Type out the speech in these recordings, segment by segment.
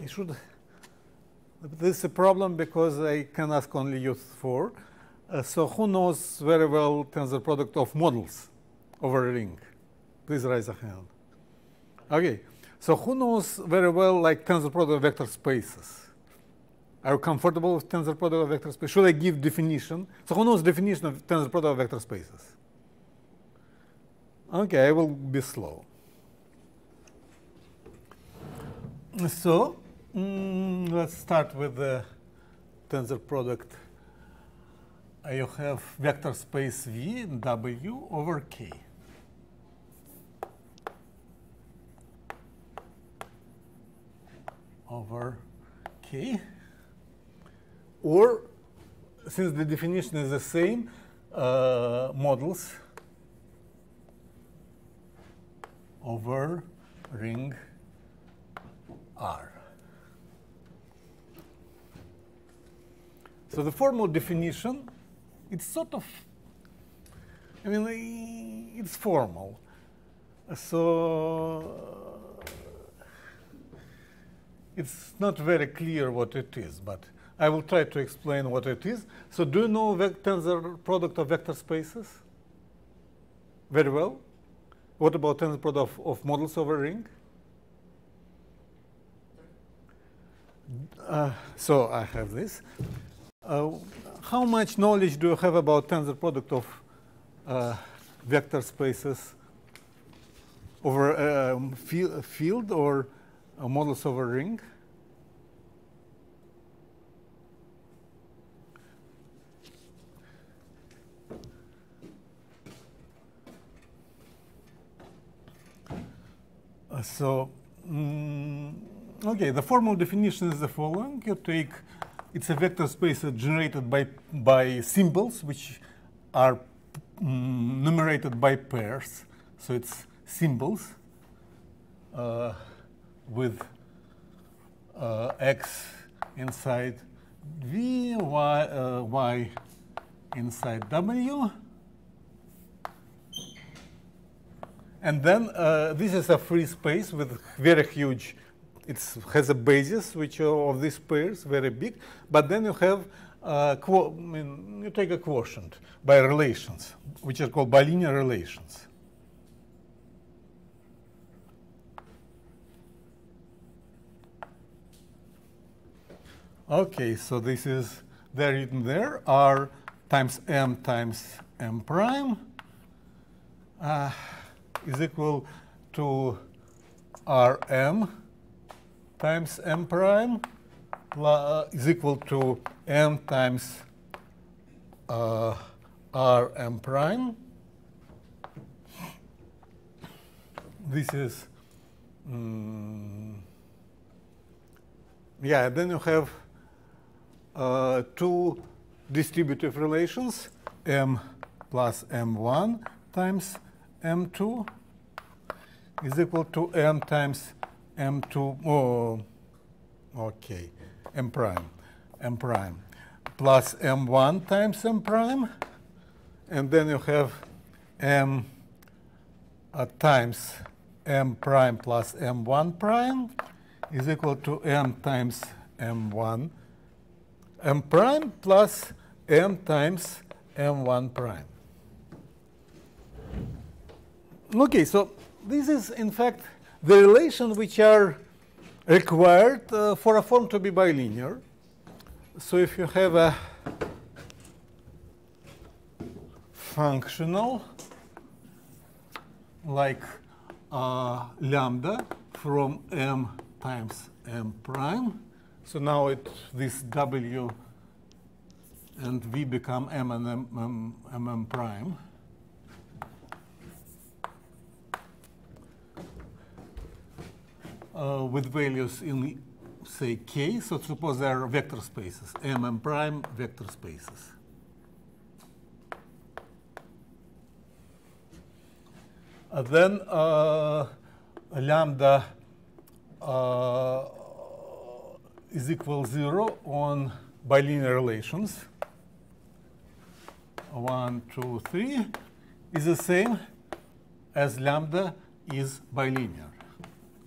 This is a problem because I can ask only you 4. So who knows very well tensor product of models over a ring? Please raise a hand. Okay. So who knows very well like tensor product of vector spaces? Are you comfortable with tensor product of vector spaces? Should I give definition? So who knows definition of tensor product of vector spaces? Okay, I will be slow. So let's start with the tensor product. You have vector space V W over K. Over K. Or, since the definition is the same, models over ring R. So the formal definition, it's sort of, I mean, it's formal. So it's not very clear what it is, but I will try to explain what it is. So do you know tensor product of vector spaces? Very well. What about tensor product of models over ring? So I have this. How much knowledge do you have about tensor product of vector spaces over a field or models over ring? Okay, the formal definition is the following. You take, it's a vector space generated by symbols, which are numerated by pairs. So it's symbols with x inside V, y inside W. And then this is a free space with very huge, it has a basis which of these pairs, very big. But then you have, you take a quotient by relations, which are called bilinear relations. Okay, so this is, they're written there, R times M prime. Is equal to Rm times M prime is equal to M times Rm prime. This is, yeah, then you have two distributive relations, M plus M1 times M2 is equal to M times M2, oh, okay, M prime plus M1 times M prime, and then you have M times M prime plus M1 prime is equal to M times M1 M prime plus M times M1 prime. Okay, so this is, in fact, the relations which are required for a form to be bilinear. So if you have a functional like lambda from M times M prime, so now this W and V become M and M prime. With values in, say, K. So suppose they are vector spaces, M prime vector spaces. Then lambda is equal 0 on bilinear relations. 1, 2, 3 is the same as lambda is bilinear.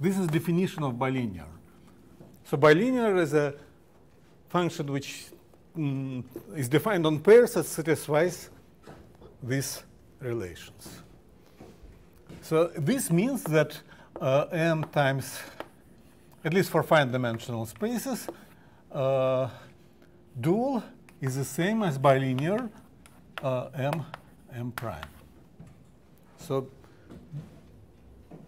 This is definition of bilinear. So bilinear is a function which is defined on pairs that satisfies these relations. So this means that m times, at least for finite dimensional spaces, dual is the same as bilinear m prime. So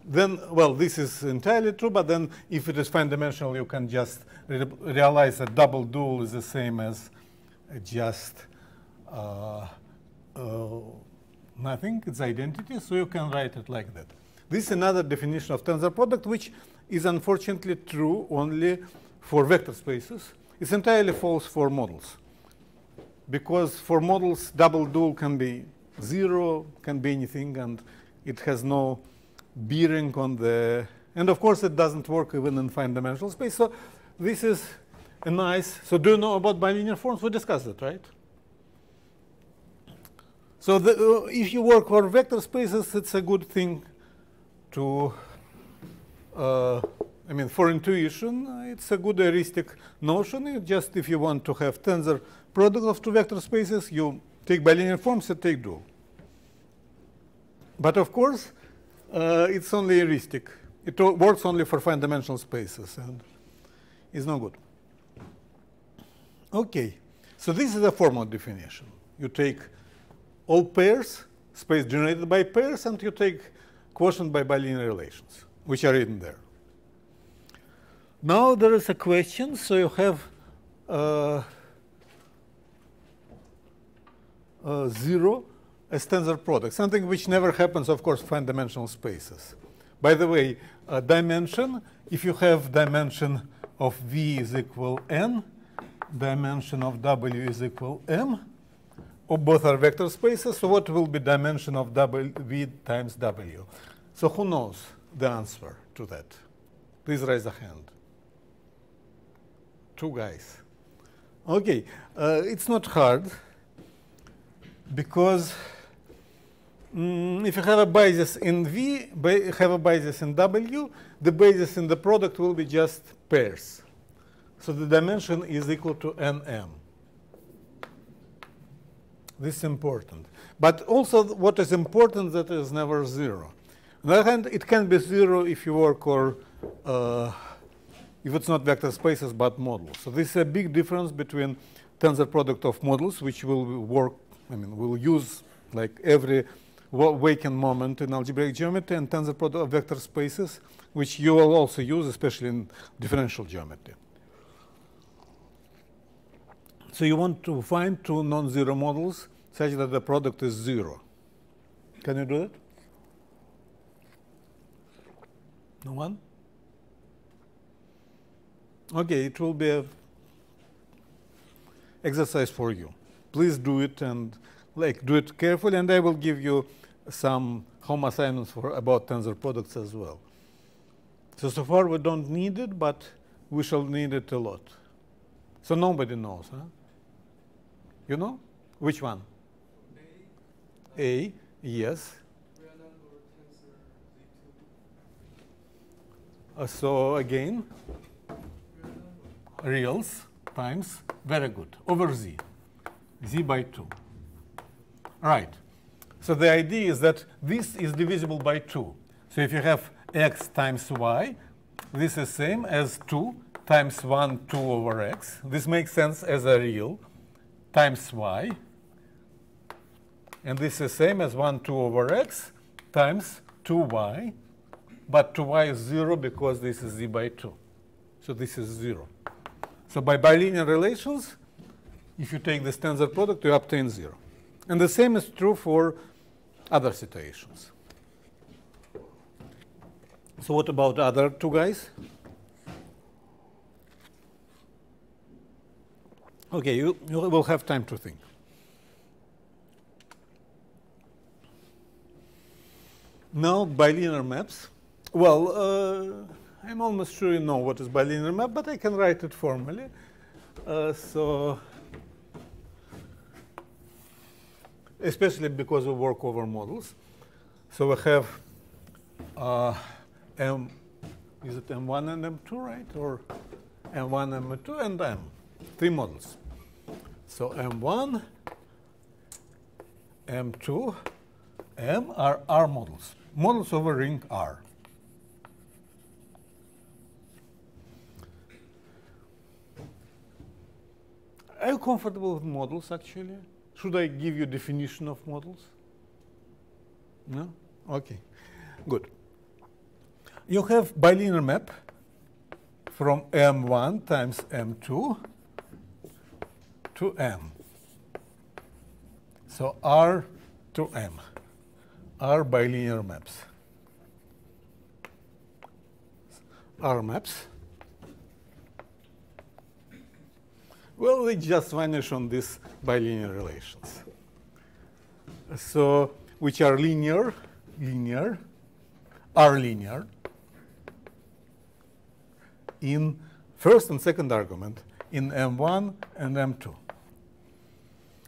then, well, this is entirely true, but then if it is finite dimensional, you can just realize that double dual is the same as just nothing. It's identity, so you can write it like that. This is another definition of tensor product, which is unfortunately true only for vector spaces. It's entirely false for models, because for models, double dual can be 0, can be anything, and it has no bearing on the, and of course it doesn't work even in finite dimensional space. So this is a nice, so do you know about bilinear forms? We discussed it, right? So if you work on vector spaces, it's a good thing to, I mean, for intuition, it's a good heuristic notion. It just if you want to have tensor product of two vector spaces, you take bilinear forms and take dual. But of course, it's only heuristic. It works only for finite dimensional spaces, and it's no good. Okay, so this is a formal definition. You take all pairs, space generated by pairs, and you take quotient by bilinear relations, which are written there. Now there is a question. So you have 0 as tensor product, something which never happens, of course, finite dimensional spaces. By the way, dimension, if you have dimension of V is equal n, dimension of W is equal m, or both are vector spaces, so what will be dimension of V times W? So who knows the answer to that? Please raise a hand. 2 guys. Okay, it's not hard, because if you have a basis in V, have a basis in W, the basis in the product will be just pairs. So the dimension is equal to nm. This is important. But also what is important that it is never 0. On the other hand, it can be 0 if you work or if it's not vector spaces but models. So this is a big difference between tensor product of models, which will work, I mean, we'll use like every waking moment in algebraic geometry, and tensor product of vector spaces, which you will also use, especially in differential geometry. So you want to find 2 non-zero models such that the product is 0. Can you do it? No one? Okay, it will be an exercise for you. Please do it, and do it carefully, and I will give you some home assignments about tensor products as well. So far we don't need it, but we shall need it a lot. So nobody knows, huh? You know? Which one? A, yes. So again, reals times, very good, over z, z by 2. Right. So the idea is that this is divisible by 2. So if you have x times y, this is same as 2 times 1, 2 over x. This makes sense as a real times y. And this is same as 1, 2 over x times 2y. But 2y is 0 because this is z by 2. So this is 0. So by bilinear relations, if you take this tensor product, you obtain 0. And the same is true for other situations. So what about other 2 guys? Okay, you will have time to think. Now, bilinear maps. Well, I'm almost sure you know what is bilinear map, but I can write it formally. So, especially because we work over models. So we have is it M1 and M2, right? Or M1, M2, and M. 3 models. So M1, M2, M are R models. Models of a ring R. Are you comfortable with models, actually? Should I give you a definition of models? No? Okay. Good. You have bilinear map from M1 times M2 to M. So R to M are bilinear maps. R maps. Well, they just vanish on these bilinear relations. So, which are linear, are linear in first and second argument in M1 and M2.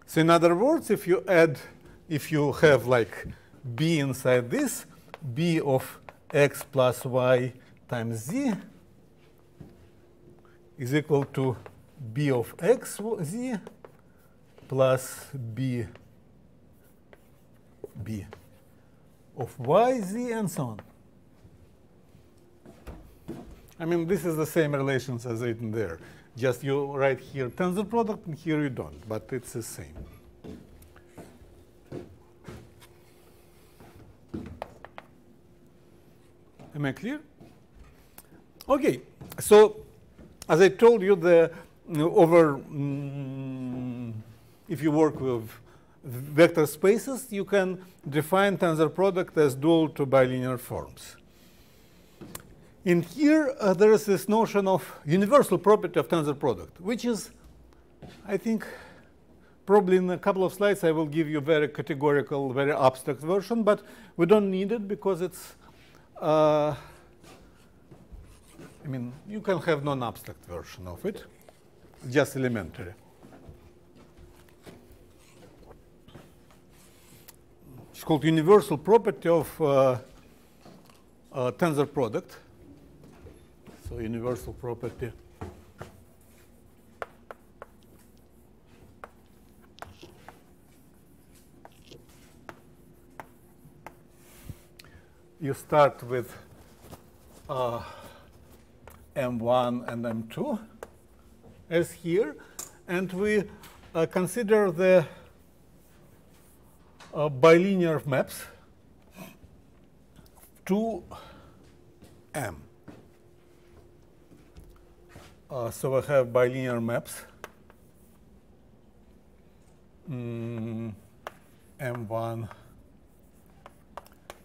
So in other words, if you have like B inside this, B of x plus y times z is equal to B of x z plus B of y z and so on. I mean, this is the same relations as written there. Just you write here tensor product, and here you don't, but it's the same. Am I clear? Okay, so as I told you, if you work with vector spaces, you can define tensor product as dual to bilinear forms. In here, there is this notion of universal property of tensor product, which is, I think, probably in a couple of slides I will give you a very categorical, very abstract version, but we don't need it because it's, I mean, you can have non-abstract version of it, just elementary. It's called universal property of tensor product. So universal property you start with M1 and M2 as here, and we consider the bilinear maps to M. So I have bilinear maps M1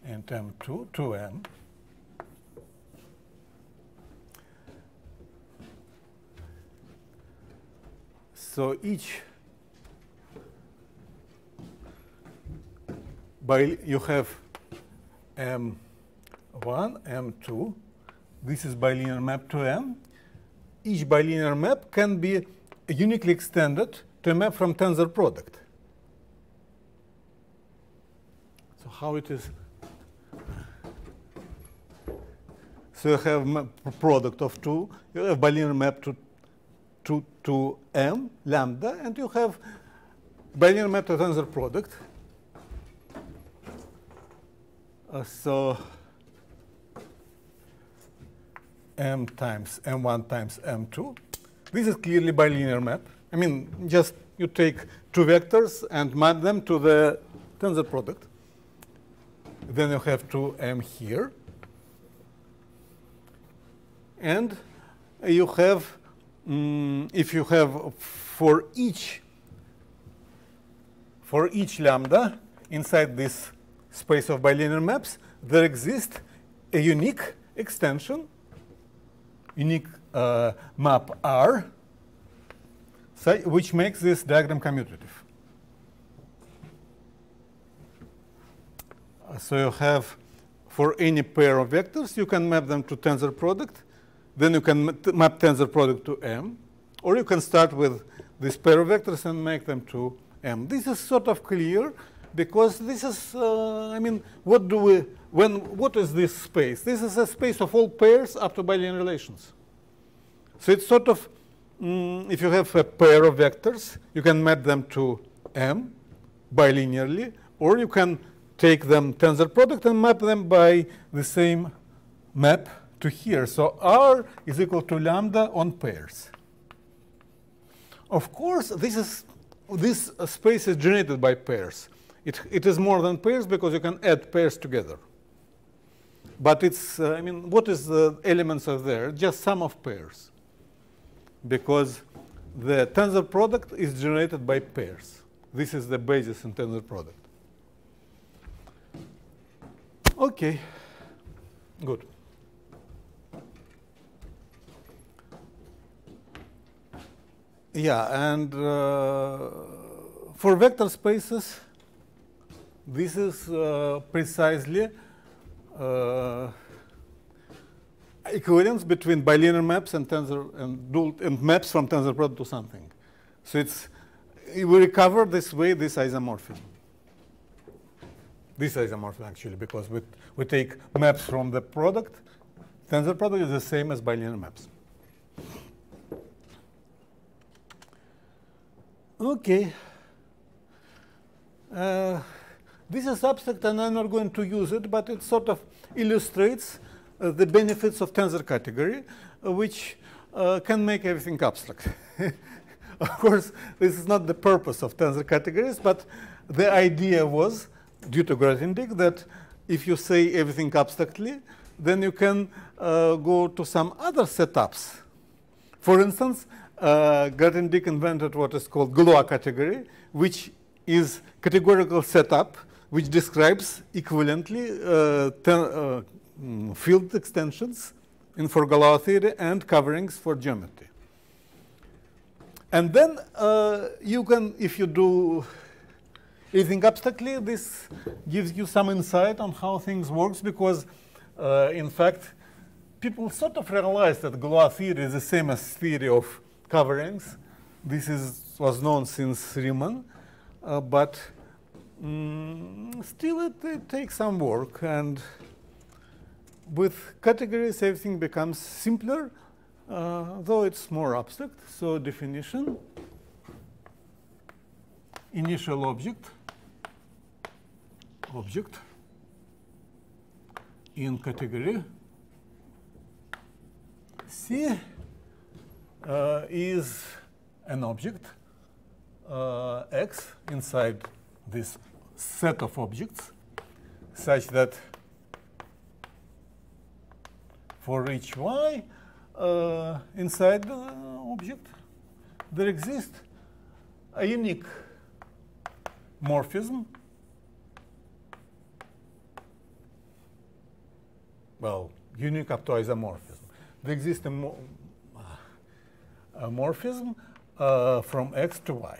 and M2 to M. So each you have M1, M2. This is bilinear map to M. Each bilinear map can be uniquely extended to a map from tensor product. So how it is? So you have product of two. You have bilinear map to M, lambda, and you have bilinear map to tensor product. So M times M1 times M2. This is clearly bilinear map. I mean, just you take two vectors and map them to the tensor product. Then you have 2M here. And you have, if you have for each lambda inside this space of bilinear maps, there exists a unique extension, unique map R, which makes this diagram commutative. So you have, for any pair of vectors, you can map them to tensor product. Then you can map tensor product to M. Or you can start with this pair of vectors and make them to M. This is sort of clear because this is, I mean, what is this space? This is a space of all pairs up to bilinear relations. So it's sort of, if you have a pair of vectors, you can map them to M bilinearly, or you can take them tensor product and map them by the same map to here. So R is equal to lambda on pairs. Of course, this space is generated by pairs. It is more than pairs because you can add pairs together. But it's, I mean, what is the elements are there? Just sum of pairs. Because the tensor product is generated by pairs. This is the basis in tensor product. Okay, good. Yeah, and for vector spaces, this is precisely equivalence between bilinear maps and tensor and maps from tensor product to something. So it's we recover this way this isomorphism. This isomorphism actually, because we take maps from the product. Tensor product is the same as bilinear maps. Okay. This is abstract, and I'm not going to use it, but it sort of illustrates the benefits of tensor category, which can make everything abstract. Of course, this is not the purpose of tensor categories, but the idea was, due to Grothendieck, that if you say everything abstractly, then you can go to some other setups. For instance, Grothendieck invented what is called Galois category, which is categorical setup which describes equivalently field extensions for Galois theory and coverings for geometry. And then you can, if you do anything abstractly, this gives you some insight on how things work, because in fact, people sort of realize that Galois theory is the same as theory of coverings. This was known since Riemann, but still it takes some work. And with categories, everything becomes simpler, though it's more abstract. So definition, initial object in category C is an object X inside this set of objects, such that for each Y inside the object there exists a unique morphism, well, unique up to isomorphism. There exists a morphism from X to Y,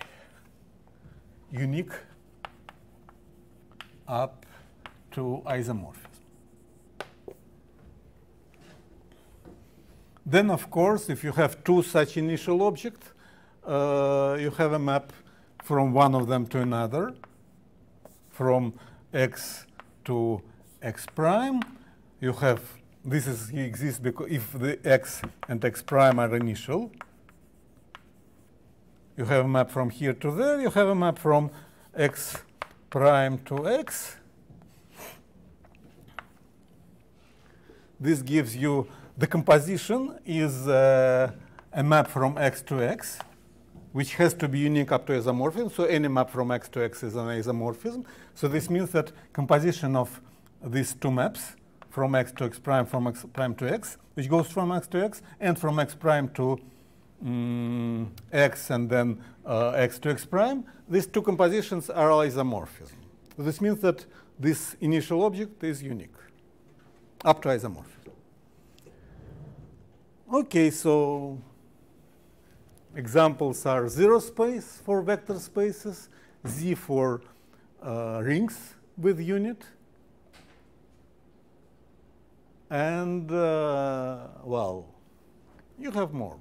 unique up to isomorphism. Then, of course, if you have two such initial objects, you have a map from one of them to another, from X to X prime. You have, exists because if the X and X prime are initial, you have a map from here to there. You have a map from X prime to X. This gives you the composition is a map from X to X, which has to be unique up to isomorphism. So any map from X to X is an isomorphism. So this means that composition of these two maps from X to X prime, from X prime to X, which goes from X to X, and from X prime to X, and then X to X prime, these two compositions are isomorphism. So this means that this initial object is unique up to isomorphism. Okay, so examples are zero space for vector spaces, Z for rings with unit, and well, you have more.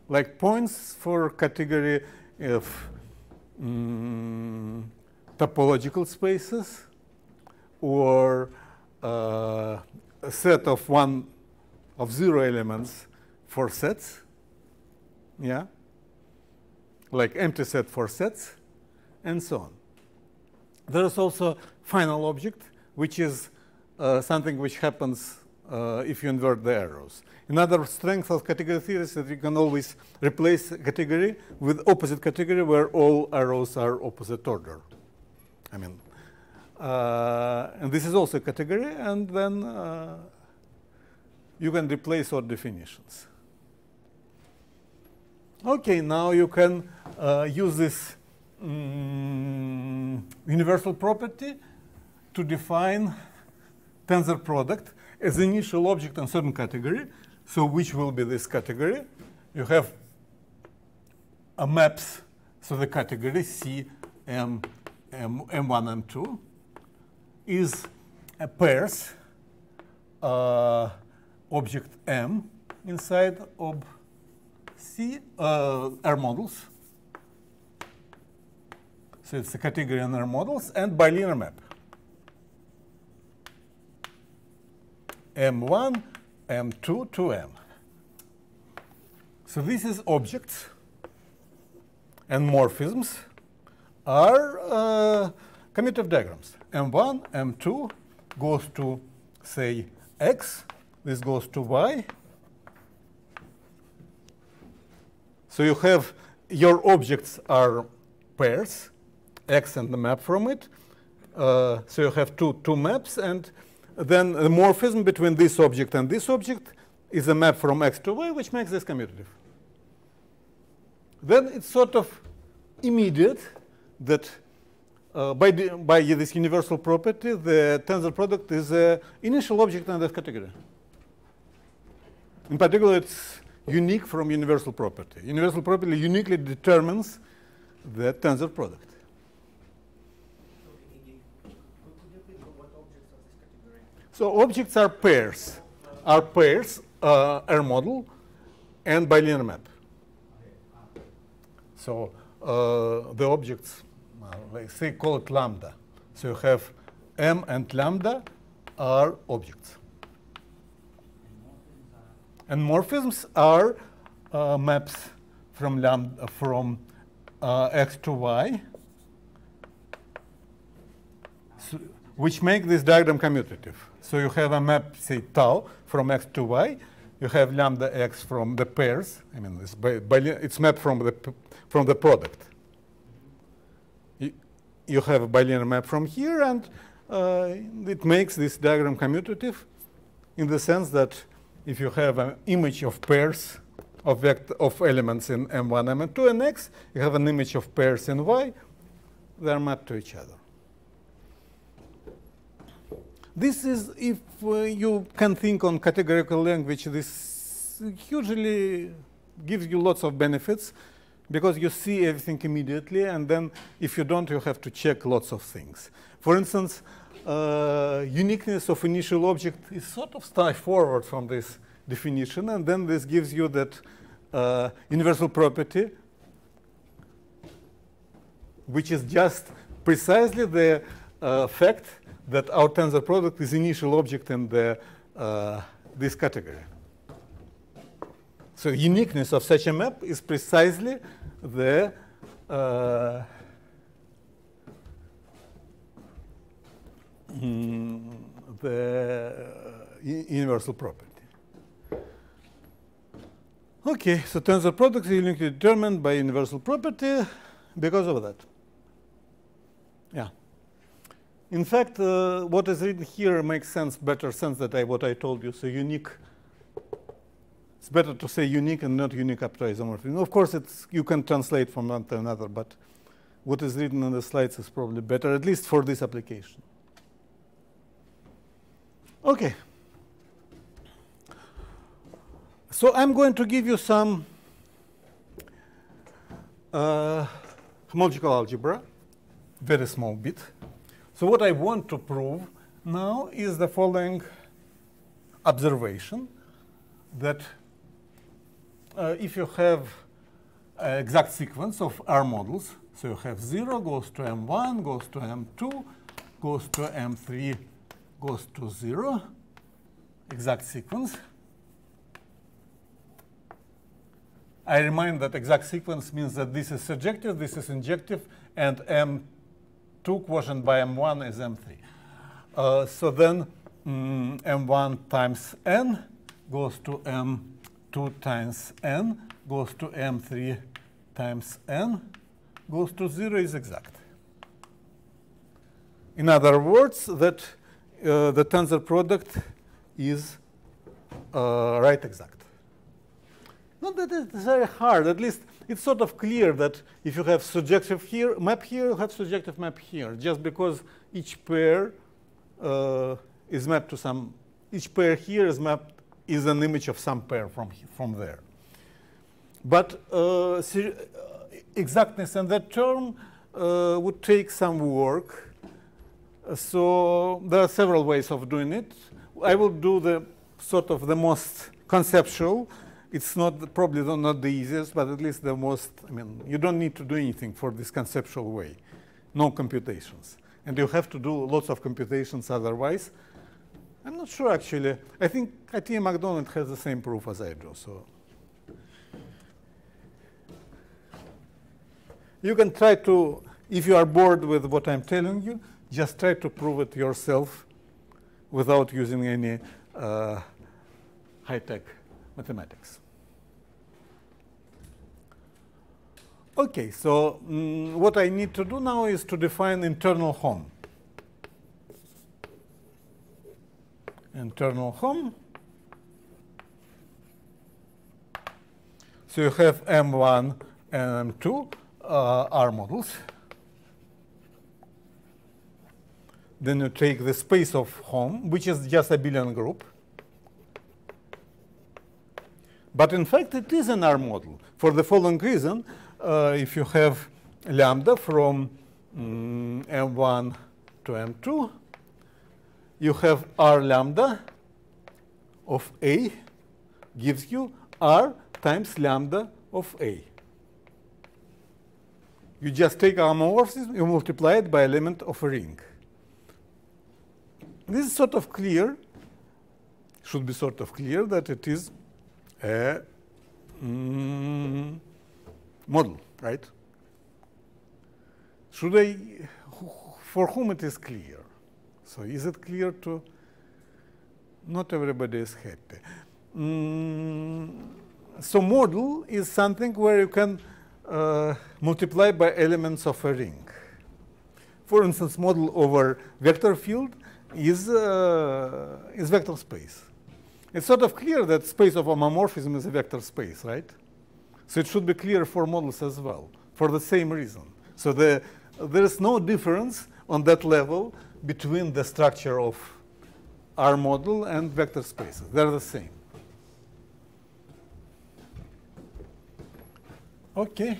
Like points for category of topological spaces, or a set of zero elements for sets, yeah, like empty set for sets, and so on. There is also final object, which is something which happens if you invert the arrows. Another strength of category theory is that you can always replace a category with opposite category where all arrows are opposite order. I mean, and this is also a category, and then you can replace all definitions. Okay, now you can use this universal property to define tensor product as initial object in certain category. So which will be this category? You have a maps, so the category C, M, M1, M2 is a pairs object M inside of C, R models. So it's a category in R models and bilinear map. M1, M2 to M. So this is objects, and morphisms are commutative diagrams. M1, M2 goes to, say, X. This goes to Y. So you have your objects are pairs, X and the map from it. So you have two maps, and then the morphism between this object and this object is a map from X to Y, which makes this commutative. Then it's sort of immediate that by this universal property, the tensor product is an initial object in that category. In particular, it's unique from universal property. Universal property uniquely determines the tensor product. So objects are pairs, R model, and bilinear map. So the objects, let's say, call it lambda. So you have M and lambda are objects. And morphisms are maps from lambda from X to Y, so, which make this diagram commutative. So you have a map, say, tau from X to Y. You have lambda X from the pairs. I mean, it's mapped from the product. You have a bilinear map from here, and it makes this diagram commutative in the sense that if you have an image of pairs of elements in M1, M2, and X, you have an image of pairs in Y. They are mapped to each other. This is, if you can think on categorical language, this hugely gives you lots of benefits because you see everything immediately, and then if you don't, you have to check lots of things. For instance, uniqueness of initial object is sort of straightforward from this definition, and then this gives you that universal property, which is just precisely the fact that our tensor product is initial object in this category. So uniqueness of such a map is precisely the universal property. Okay, so tensor product is uniquely determined by universal property because of that. Yeah. In fact, what is written here makes sense, better sense than what I told you. So unique. It's better to say unique and not unique up to isomorphism. Of course, you can translate from one to another, but what is written on the slides is probably better, at least for this application. Okay. So I'm going to give you some homological algebra, very small bit. So what I want to prove now is the following observation, that if you have an exact sequence of R models, so you have 0 goes to M1, goes to M2, goes to M3, goes to 0, exact sequence. I remind that exact sequence means that this is surjective, this is injective, and M2 quotient by M1 is M3. So then M1 times N goes to M2 times N, goes to M3 times N, goes to 0 is exact. In other words, that the tensor product is right exact. Not that it's very hard, at least it's sort of clear that if you have surjective here, map here, you have surjective map here, just because each pair is mapped to some, each pair here is mapped, is an image of some pair from there. But exactness in that term would take some work. So there are several ways of doing it. I will do the sort of the most conceptual. It's not probably not the easiest, but at least the most, I mean, you don't need to do anything for this conceptual way. No computations. And you have to do lots of computations otherwise. I'm not sure, actually. I think ITM McDonald has the same proof as I do. So you can try to, if you are bored with what I'm telling you, just try to prove it yourself without using any high-tech mathematics. OK, so what I need to do now is to define internal home. Internal home. So you have M1 and M2 R models. Then you take the space of home, which is just a abelian group. But in fact, it is an R model. For the following reason, if you have lambda from M1 to M2, you have R lambda of A gives you R times lambda of A. You just take our morphism, you multiply it by element of a ring. This is sort of clear, should be sort of clear that it is a model, right? Should I, for whom it is clear? So is it clear to, not everybody is happy. So model is something where you can multiply by elements of a ring. For instance, model over vector field is vector space. It's sort of clear that space of homomorphism is a vector space, right? So it should be clear for models as well, for the same reason. So there is no difference on that level between the structure of R model and vector spaces. They're the same. OK.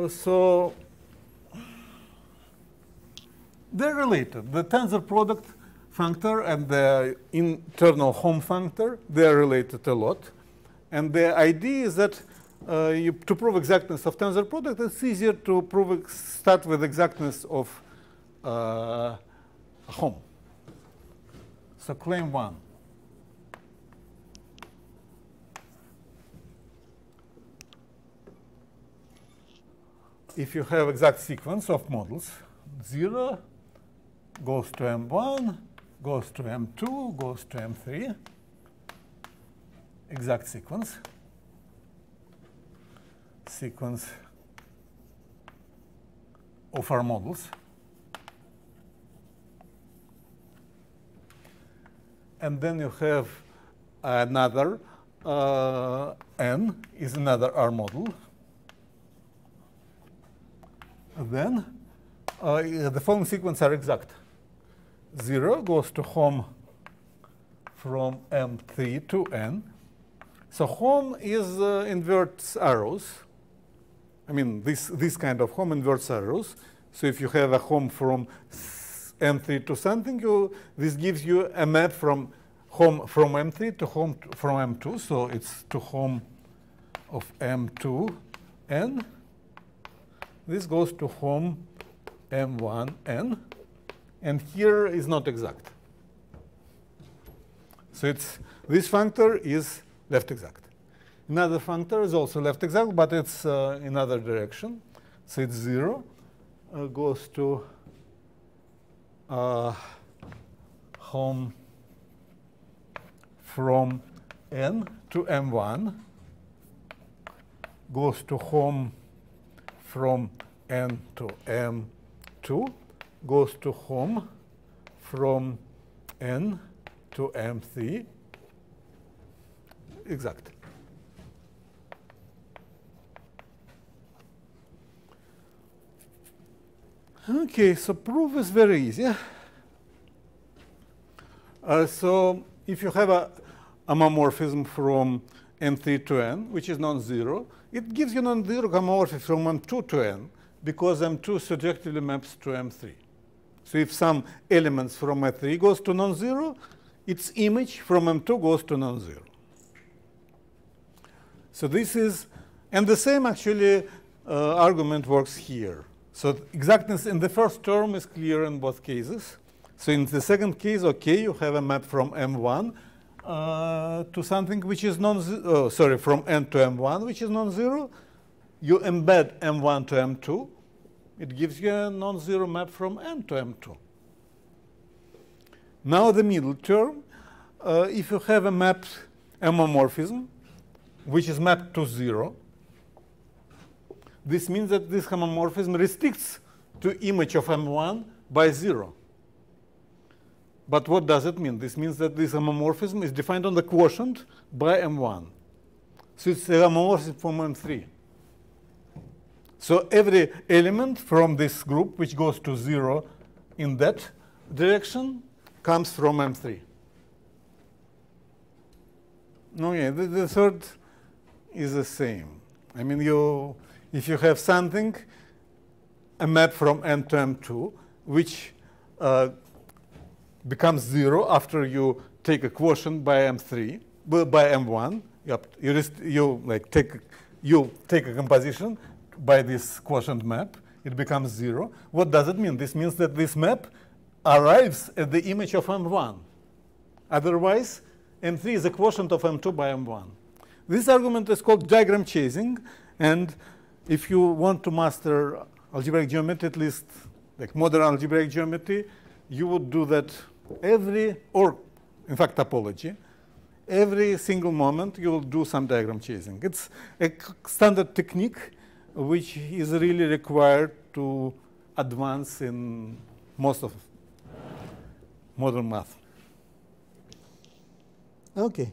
So they're related. The tensor product functor and the internal home functor, they're related a lot. And the idea is that to prove exactness of tensor product, it's easier to start with exactness of home. So claim 1. If you have exact sequence of models, 0 goes to M1, goes to M2, goes to M3, exact sequence of our models. And then you have another, N is another R model. And then the following sequence are exact. 0 goes to home from M3 to N. So home is inverts arrows. I mean, this kind of home inverts arrows. So if you have a home from M3 to something, this gives you a map from home from M3 to home from M2. So it's to home of M2 N. This goes to home M1 N. And here is not exact. So this functor is left exact. Another functor is also left exact, but it's in other direction. So it's 0 goes to home from n to m1, goes to home from n to m2, goes to home from n to m3, exact. Okay, so proof is very easy. So if you have a homomorphism from m3 to n, which is non-zero, it gives you non-zero homomorphism from m2 to n, because m2 surjectively maps to m3. So if some elements from m3 goes to non-zero, its image from m2 goes to non-zero. So this is, and the same actually argument works here. So exactness in the first term is clear in both cases. So in the second case, okay, you have a map from m1 to something which is non-zero, sorry, from n to m1, which is non-zero. You embed m1 to m2. It gives you a non-zero map from n to m2. Now the middle term, if you have a mapped homomorphism, which is mapped to 0, this means that this homomorphism restricts to image of m1 by 0. But what does it mean? This means that this homomorphism is defined on the quotient by m1. So it's a homomorphism from m3. So every element from this group which goes to 0 in that direction comes from m3. Okay, the third is the same. I mean, if you have something, a map from n to m2, which becomes 0 after you take a quotient by m3, by m1, you take a composition by this quotient map, it becomes 0. What does it mean? This means that this map arrives at the image of m1. Otherwise, m3 is a quotient of m2 by m1. This argument is called diagram chasing, and if you want to master algebraic geometry, at least like modern algebraic geometry, you would do that or in fact topology, every single moment you will do some diagram chasing. It's a standard technique which is really required to advance in most of modern math. Okay.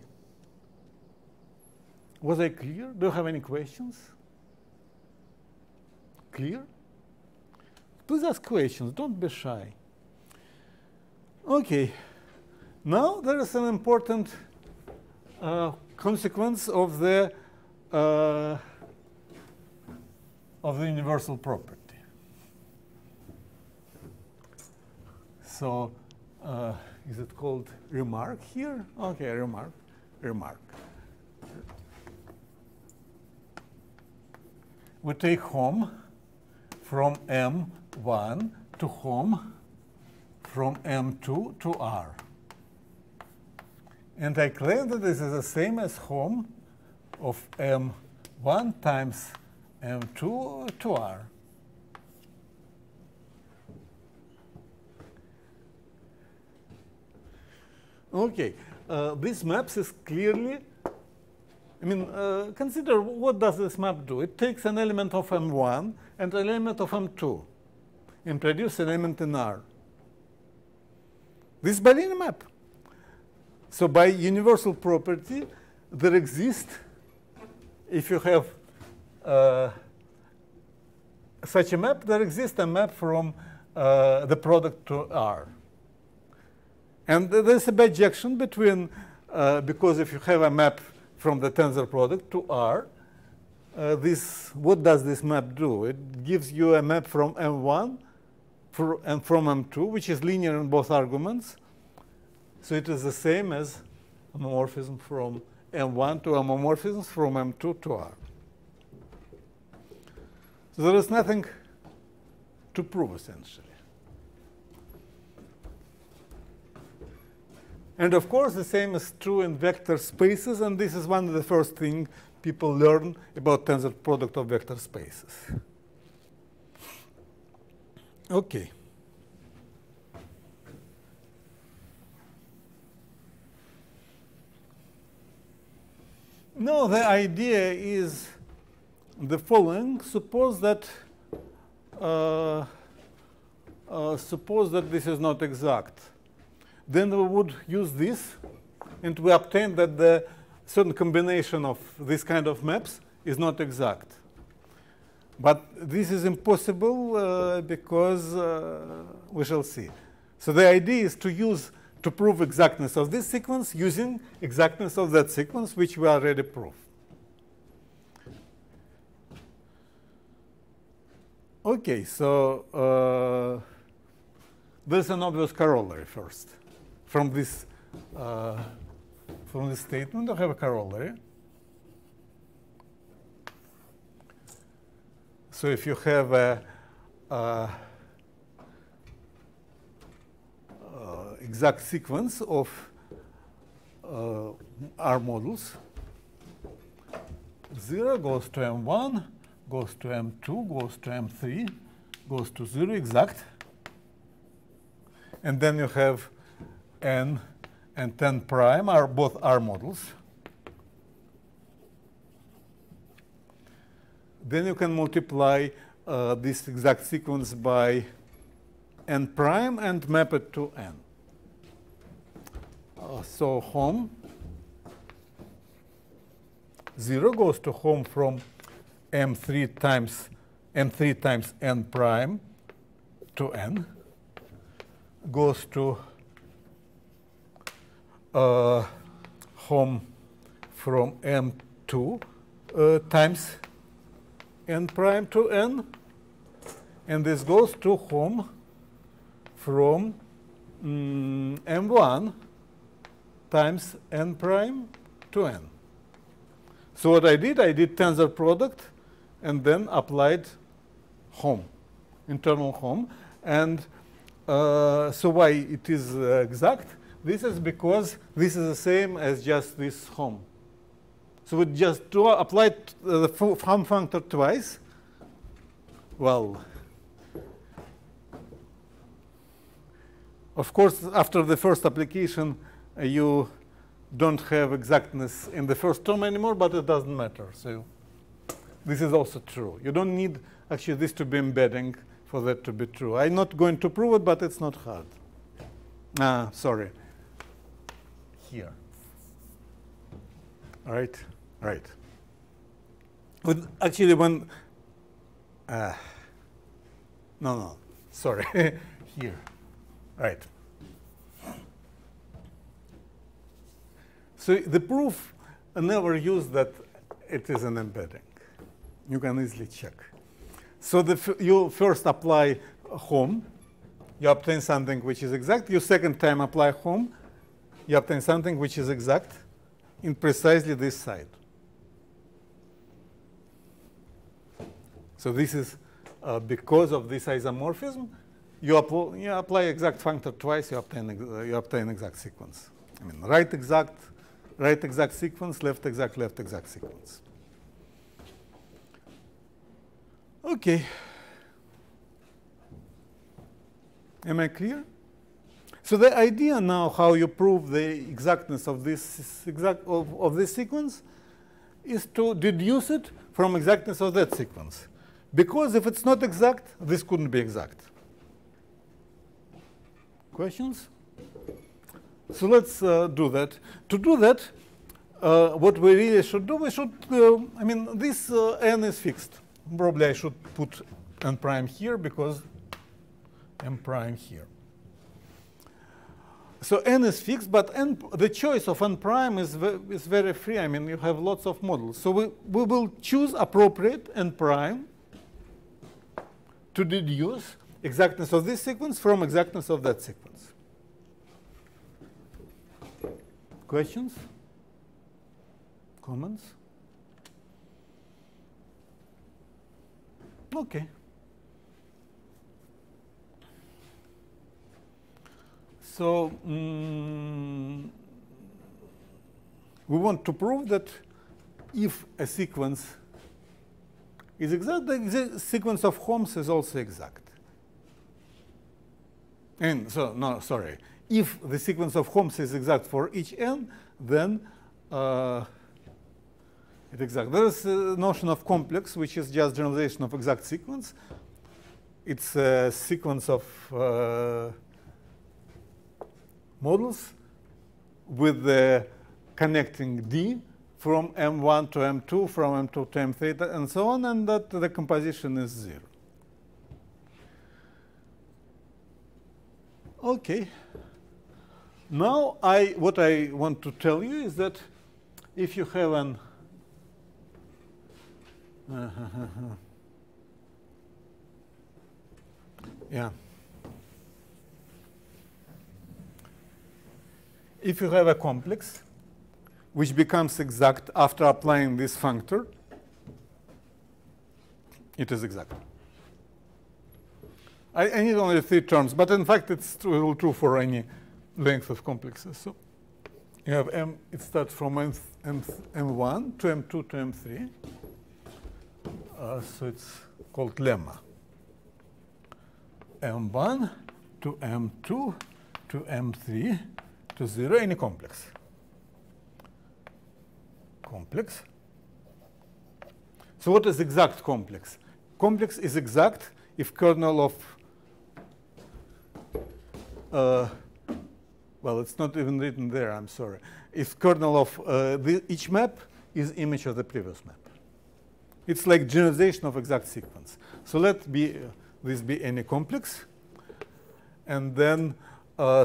Was I clear? Do you have any questions? Clear? Please ask questions. Don't be shy. Okay. Now there is an important consequence of the universal property. So is it called remark here? Okay, remark. We take home from M1 to home from M2 to R. And I claim that this is the same as home of M1 times M2 to R. Okay, this maps is clearly, I mean, consider what does this map do. It takes an element of M1 and an element of M2 and produces an element in R. This is bilinear map. So by universal property, there exists, if you have such a map, there exists a map from the product to R. And there's a bijection between, because if you have a map from the tensor product to R, what does this map do? It gives you a map from M1 and from M2, which is linear in both arguments. So it is the same as homomorphism from M1 to homomorphisms from M2 to R. So there is nothing to prove, essentially. And of course, the same is true in vector spaces, and this is one of the first things people learn about tensor product of vector spaces. Okay. Now the idea is the following. Suppose that this is not exact. Then we would use this, and we obtain that the certain combination of this kind of maps is not exact. But this is impossible because we shall see. So the idea is to prove exactness of this sequence using exactness of that sequence, which we already proved. Okay, so there's an obvious corollary first. From this statement, I have a corollary. So if you have a exact sequence of R models, 0 goes to M1, goes to M2, goes to M3, goes to 0 exact. And then you have N and N prime are both R models. Then you can multiply this exact sequence by N prime and map it to N. So home, 0 goes to home from M3 times N prime to N, goes to home from M2 times N prime to N, and this goes to home from M1 times N prime to N. So what I did tensor product and then applied home, internal home. And so why it is exact? This is because this is the same as just this home. So we just applied the home functor twice. Well, of course, after the first application, you don't have exactness in the first term anymore, but it doesn't matter. So this is also true. You don't need actually this to be embedding for that to be true. I'm not going to prove it, but it's not hard. Sorry. Here. All right. Right. But actually, when no, sorry. Here. Right. So the proof never used that it is an embedding. You can easily check. So you first apply home. You obtain something which is exact. You second time apply home. You obtain something which is exact in precisely this side. So this is because of this isomorphism. You apply exact functor twice. You obtain exact sequence. I mean, right exact sequence, left exact sequence. Okay. Am I clear? So the idea now how you prove the exactness of this of this sequence is to deduce it from exactness of that sequence. Because if it's not exact, this couldn't be exact. Questions? So let's do that. To do that, what we really should do, we should, I mean, this n is fixed. Probably I should put n prime here because m prime here. So n is fixed, but the choice of n prime is very free. I mean, you have lots of models. So we will choose appropriate n prime to deduce exactness of this sequence from exactness of that sequence. Questions? Comments? Okay. So we want to prove that if a sequence is exact, the sequence of Holmes is also exact. And so, no, sorry. If the sequence of Holmes is exact for each n, then it's exact. There is a notion of complex, which is just generalization of exact sequence. It's a sequence of models with the connecting D from M1 to M2, from M2 to M3, and so on, and that the composition is 0. Okay. Now, what I want to tell you is that if you have an if you have a complex which becomes exact after applying this functor, it is exact. I need only 3 terms, but in fact it's true for any length of complexes. So you have M, it starts from M1 to M2 to M3. So it's called lemma. M1 to M2 to M3 to 0, any complex. Complex. So what is exact complex? Complex is exact if kernel of well, it's not even written there, I'm sorry. If kernel of each map is image of the previous map. It's like generalization of exact sequence. So let this be any complex. And then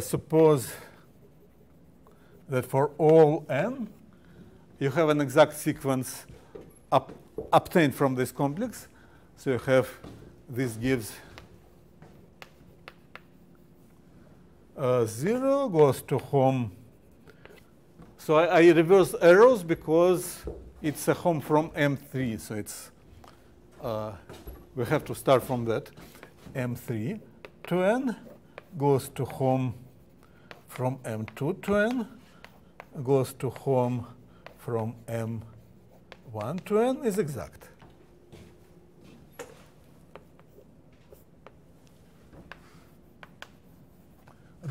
suppose that for all n, you have an exact sequence obtained from this complex. So you have, this gives 0 goes to home. So I reverse arrows because it's a home from M3. So it's we have to start from that. M3 to n goes to home from M2 to n, goes to home from M1 to n is exact.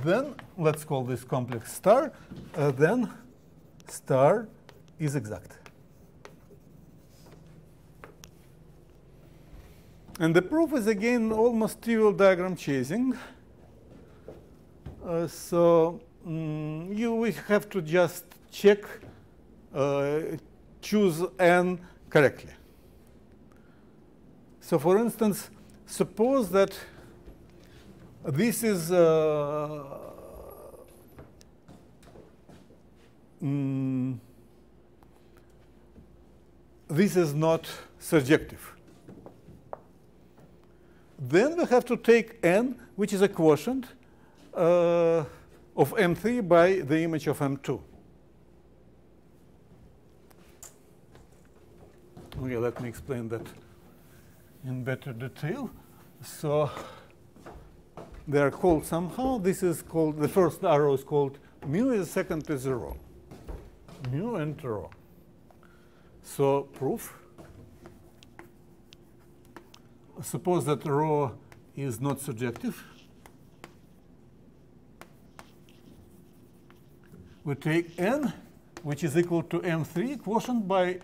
Then let's call this complex star. Then star is exact. And the proof is again almost trivial diagram chasing. So you will have to just check, choose n correctly. So for instance, suppose that this is this is not surjective. Then we have to take n, which is a quotient of M3 by the image of M2. Okay, let me explain that in better detail. So they are called somehow. This is called, the first arrow is called mu, the second is rho. Mu and rho. So proof. Suppose that rho is not surjective. We take n, which is equal to M3 quotient by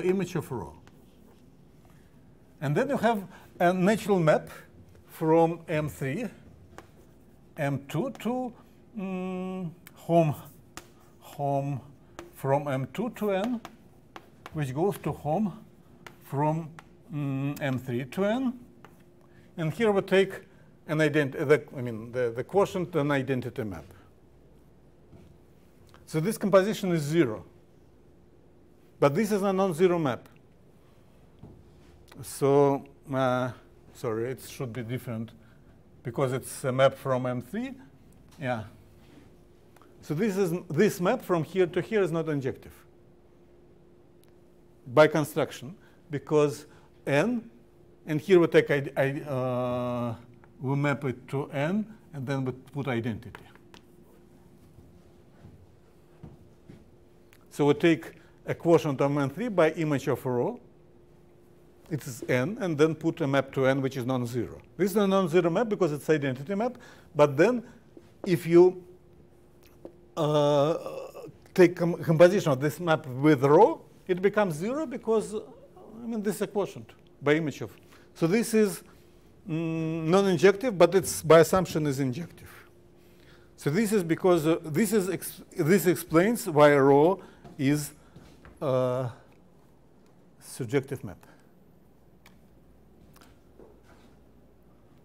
image of rho. And then you have a natural map from M3, M2 to home from M2 to n, which goes to home from M3 to n. And here we take an identity, the quotient and identity map. So this composition is 0. But this is a non-zero map. So, sorry, it should be different because it's a map from M3. Yeah. So this map from here to here is not injective by construction, because n, and here we take we map it to n, and then we put identity. So we take a quotient of n3 by image of a row. It is n, and then put a map to n which is non-zero. This is a non-zero map because it's identity map. But then if you take composition of this map with row, it becomes 0 because, I mean, this is a quotient by image of. So this is non-injective, but it's by assumption is injective. So this is because this explains why a row is a surjective map.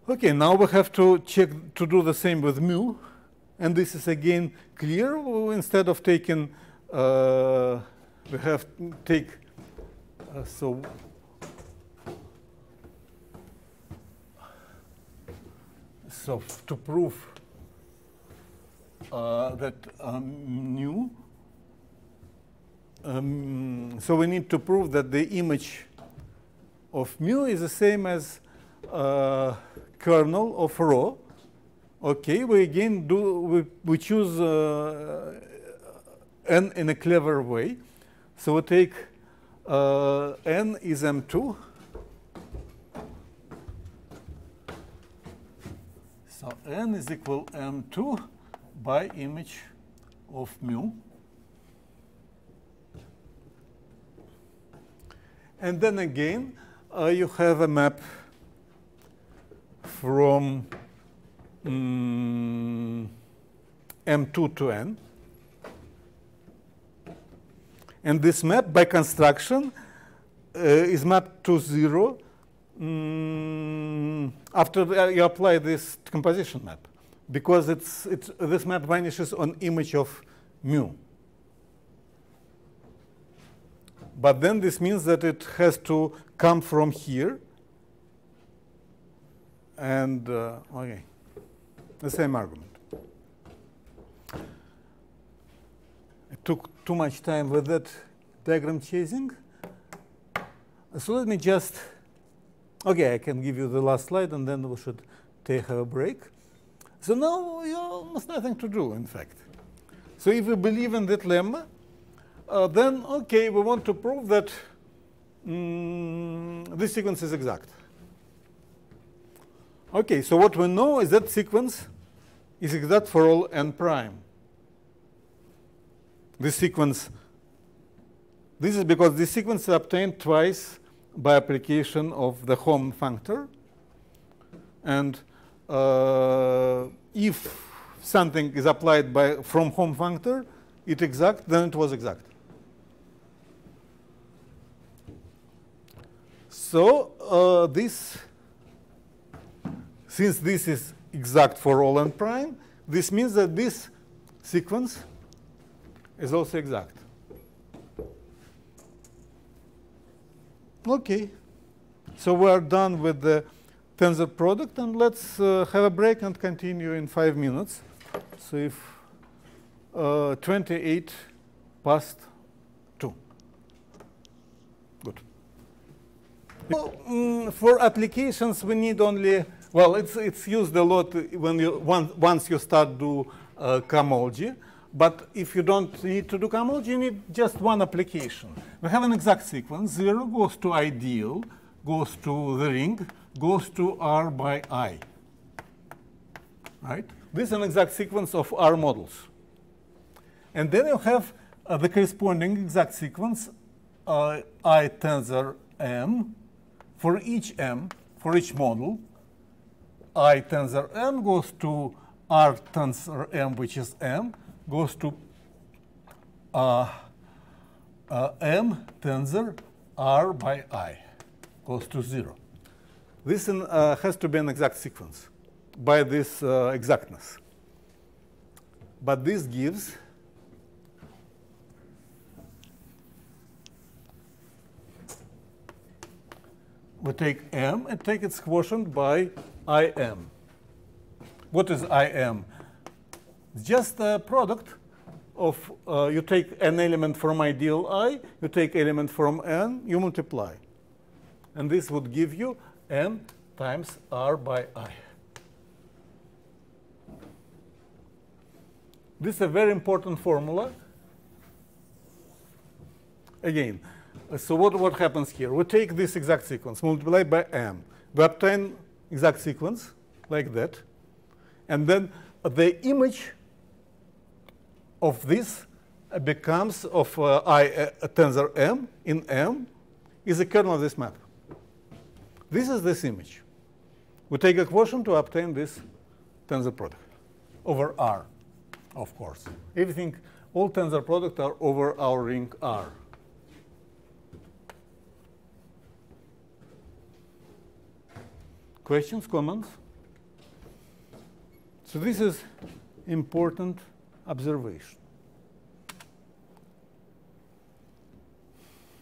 Okay, now we have to check to do the same with mu, and this is again clear. Instead of taking, we have to take so to prove that mu. So we need to prove that the image of mu is the same as kernel of rho. Okay, we again we choose n in a clever way. So we take n is m2. So n is equal m2 by image of mu. And then again, you have a map from m2 to n. And this map, by construction, is mapped to 0 after you apply this composition map, because this map vanishes on image of mu. But then this means that it has to come from here. And okay, the same argument. I took too much time with that diagram chasing. So let me just, okay, I can give you the last slide, and then we should have a break. So now you almost nothing to do, in fact. So if we believe in that lemma, then, okay, we want to prove that this sequence is exact. Okay, so what we know is that sequence is exact for all n prime. This sequence, this is because this sequence is obtained twice by application of the Hom functor. And if something is applied from Hom functor, it's exact, then it was exact. So since this is exact for all n prime, this means that this sequence is also exact. Okay, so we are done with the tensor product, and let's have a break and continue in 5 minutes. So if 28 past 2. Good. Well, for applications, we need only, well, it's used a lot when once you start do cohomology. But if you don't need to do cohomology, you need just one application. We have an exact sequence. 0 goes to ideal, goes to the ring, goes to R by I. Right? This is an exact sequence of R models. And then you have the corresponding exact sequence, I tensor M, for each M, for each model. I tensor M goes to R tensor M, which is M, goes to M tensor R by I, goes to 0. This has to be an exact sequence by this exactness. But this gives we take M and take its quotient by IM. What is IM? It's just a product of, you take an element from ideal I, you take element from N, you multiply. And this would give you N times R by I. This is a very important formula. again, so what happens here? We take this exact sequence, multiply by m. We obtain exact sequence like that. And then the image of this becomes of a tensor m in m is the kernel of this map. This is this image. We take a quotient to obtain this tensor product over R, of course. Everything, all tensor products are over our ring R. Questions, comments? So this is important observation.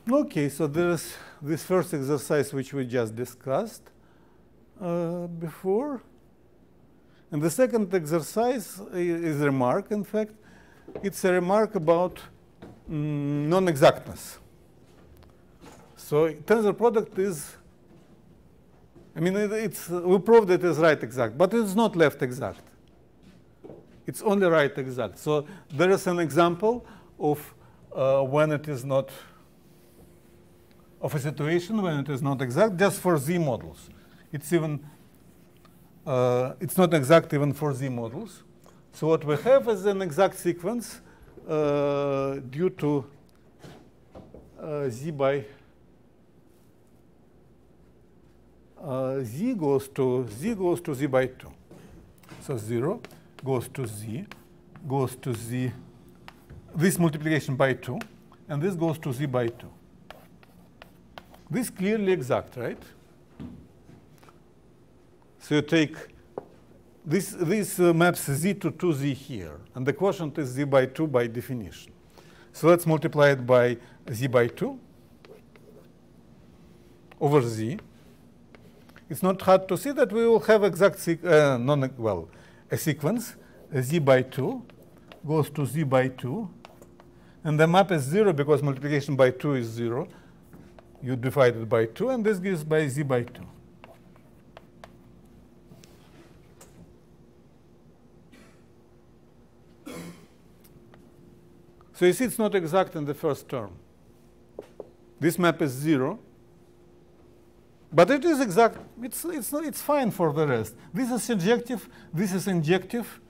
Okay, so there's this first exercise which we just discussed before. And the second exercise is a remark, in fact. It's a remark about non-exactness. So tensor product is, I mean, we proved it is right exact, but it's not left exact. It's only right exact. So there is an example of when it is not, of a situation when it is not exact, just for Z models. It's even, it's not exact even for Z models. So what we have is an exact sequence due to Z by Z goes to Z by 2. So 0 goes to Z, this multiplication by 2, and this goes to Z by 2. This is clearly exact, right? So you take this maps Z to 2Z here, and the quotient is Z by 2 by definition. So let's multiply it by Z by 2 over Z. It's not hard to see that we will have exact a sequence. Z by 2 goes to Z by 2. And the map is 0 because multiplication by 2 is 0. You divide it by 2, and this gives by Z by 2. So you see it's not exact in the first term. This map is 0. But it is exact. It's fine for the rest. This is surjective. This is injective.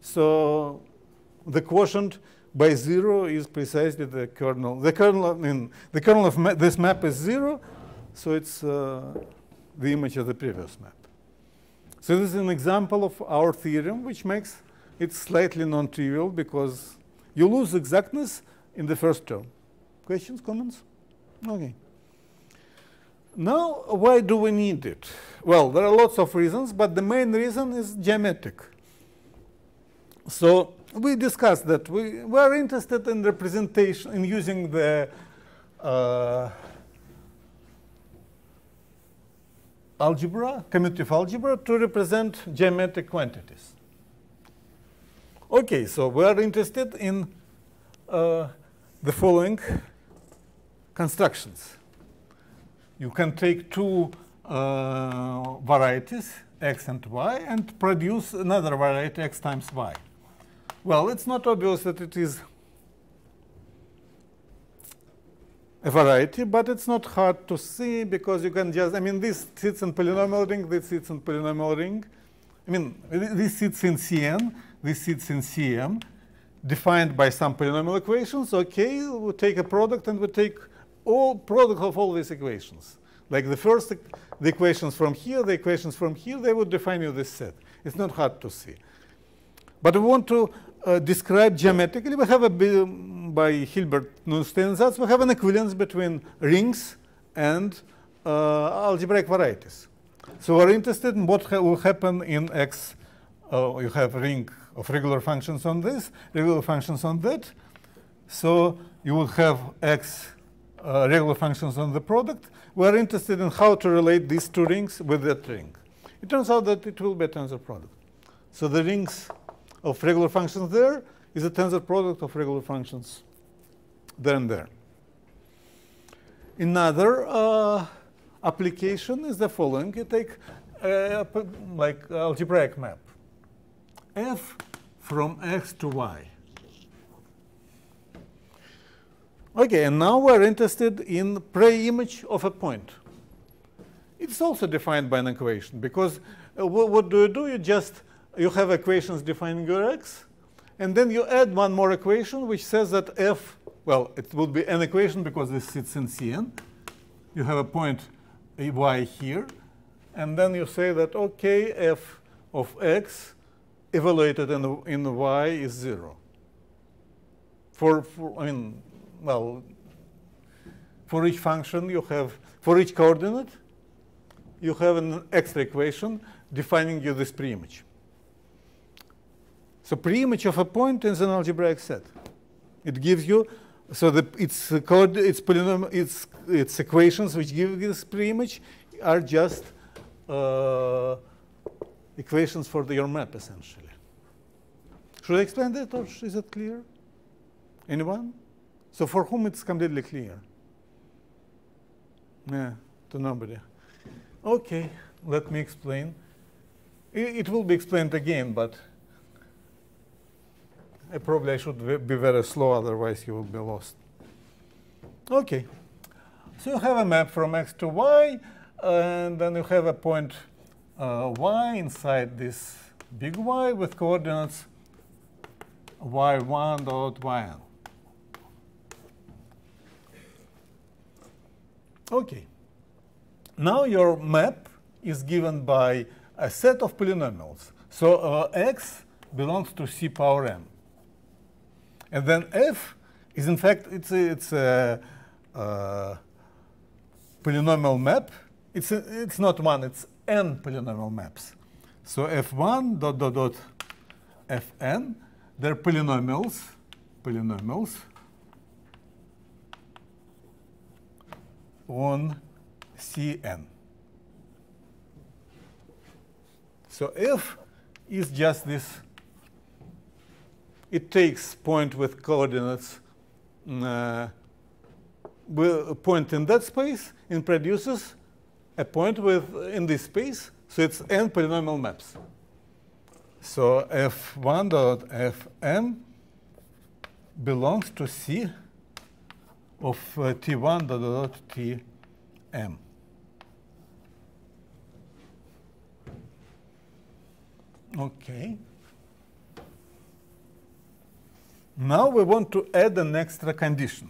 So the quotient by 0 is precisely the kernel. The kernel of this map is 0. So it's the image of the previous map. So this is an example of our theorem, which makes it slightly non-trivial because you lose exactness in the first term. Questions, comments? Okay. Now, why do we need it? Well, there are lots of reasons, but the main reason is geometric. So we discussed that we are interested in representation, in using the algebra, commutative algebra, to represent geometric quantities. Okay, so we are interested in the following constructions. You can take two varieties, x and y, and produce another variety, x times y. Well, it's not obvious that it is a variety, but it's not hard to see because you can just, I mean, this sits in polynomial ring, this sits in polynomial ring. I mean, this sits in Cn, this sits in Cm, defined by some polynomial equations. Okay, we take a product and we take all product of all these equations. Like the equations from here, the equations from here, they would define you this set. It's not hard to see. But we want to describe geometrically. We have by Hilbert Nullstellensatz, we have an equivalence between rings and algebraic varieties. So we're interested in what will happen in X. You have a ring of regular functions on this, regular functions on that. So you will have X regular functions on the product. We're interested in how to relate these two rings with that ring. It turns out that it will be a tensor product. So the rings of regular functions there is a tensor product of regular functions there and there. Another application is the following. You take like algebraic map. F from x to y. Okay, and now we're interested in pre-image of a point. It's also defined by an equation, because what do? You have equations defining your x, and then you add one more equation which says that f, well, it would be an equation because this sits in Cn. You have a point y here, and then you say that, okay, f of x evaluated in y is 0. For each function you have, for each coordinate, you have an extra equation defining you this preimage. So preimage of a point is an algebraic set. It gives you, so its equations which give this preimage are just equations for your map, essentially. Should I explain that, or is it clear? Anyone? So for whom it's completely clear? Yeah, to nobody. Okay, let me explain. It will be explained again, but I should be very slow, otherwise you will be lost. Okay, so you have a map from x to y, and then you have a point y inside this big Y with coordinates y1 dot yn. Okay. Now your map is given by a set of polynomials. So x belongs to C power n. And then f is, in fact, it's a polynomial map. It's not one, it's n polynomial maps. So f1 dot dot dot fn, they're polynomials on Cn. So f is just this. It takes point with coordinates, a point in that space, and produces a point in this space. So it's n polynomial maps. So f1 dot fn belongs to C of t1 dot dot tm. Okay. Now we want to add an extra condition.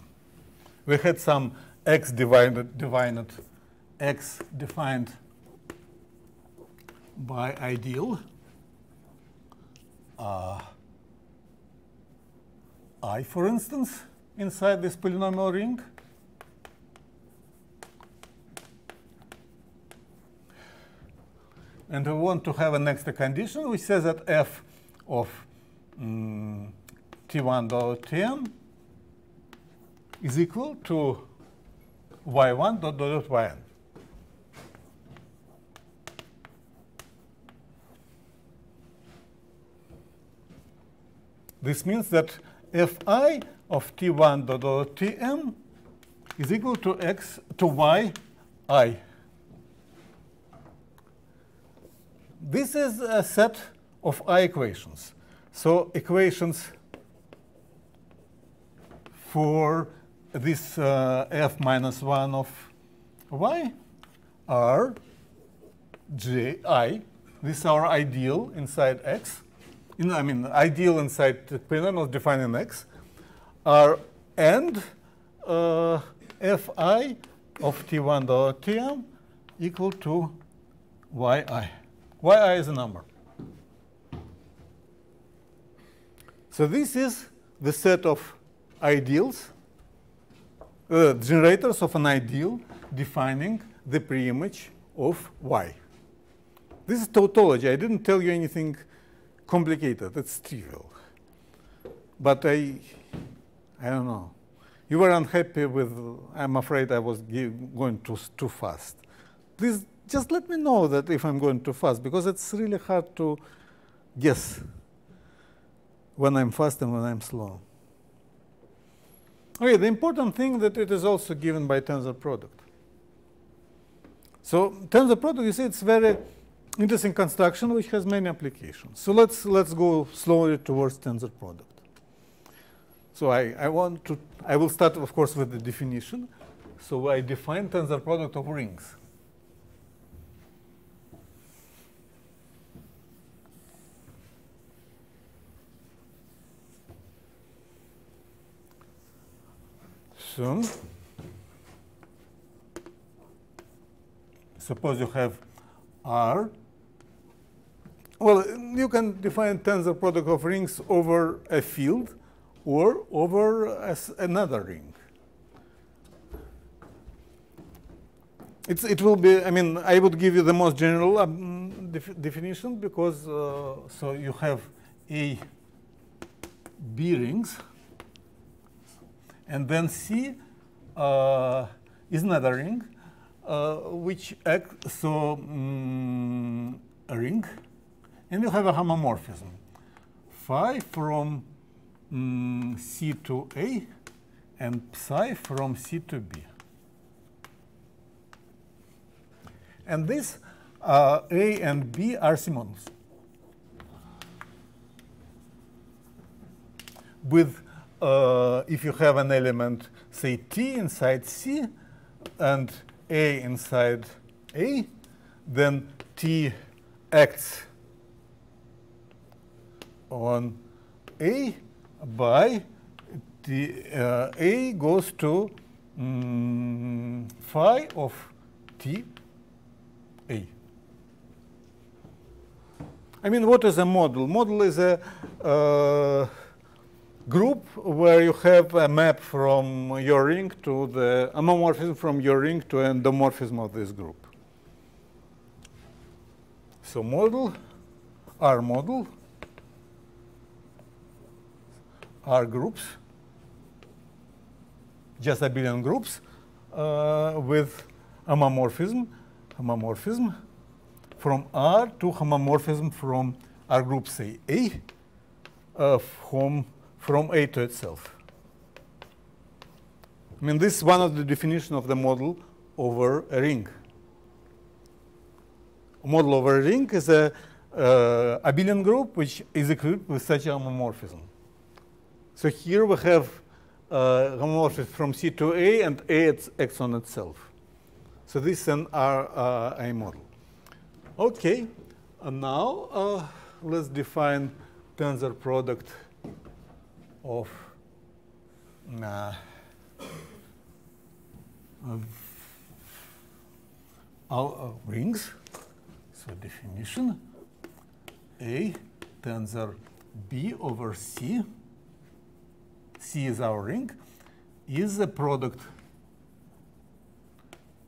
We had some x defined by ideal I, for instance, inside this polynomial ring. And we want to have an extra condition which says that f of t1 dot tn is equal to y1 dot dot yn. This means that fi of t1 dot dot tm is equal to yi. This is a set of I equations. So equations for this f minus 1 of y are ji. This is our ideal inside x. Ideal inside the polynomials defined in x are and fi of t1 dot tm equal to yi. Yi is a number. So this is the set of ideals, generators of an ideal defining the preimage of y. This is tautology. I didn't tell you anything complicated. It's trivial. But I don't know. You were unhappy with, I'm afraid I was going too fast. Please just let me know that if I'm going too fast, because it's really hard to guess when I'm fast and when I'm slow. Okay, the important thing that it is also given by tensor product. So tensor product, you see, it's very interesting construction which has many applications. So let's go slowly towards tensor product. So I will start, of course, with the definition. So I define tensor product of rings. So suppose you have R. Well, you can define tensor product of rings over a field or over another ring. It will be, I mean, I would give you the most general definition because, so you have A, B rings, and then C is another ring, which acts, so a ring, and you have a homomorphism. Phi from C to A, and psi from C to B. And this A and B are C-models. With, if you have an element, say T inside C and A inside A, then T acts on A by the A goes to phi of T A. I mean, what is a model? Model is a group where you have a map from your ring to the homomorphism from your ring to an endomorphism of this group. So model, R model, R groups, just abelian groups with homomorphism from R to homomorphism from R group, say A, from A to itself. I mean, this is one of the definitions of the model over a ring. A model over a ring is a abelian group which is equipped with such a homomorphism. So here we have homomorphism from C to A, and A acts on itself. So this is an A model. Okay, and now let's define tensor product of rings. So definition: A tensor B over C. C is our ring, is a product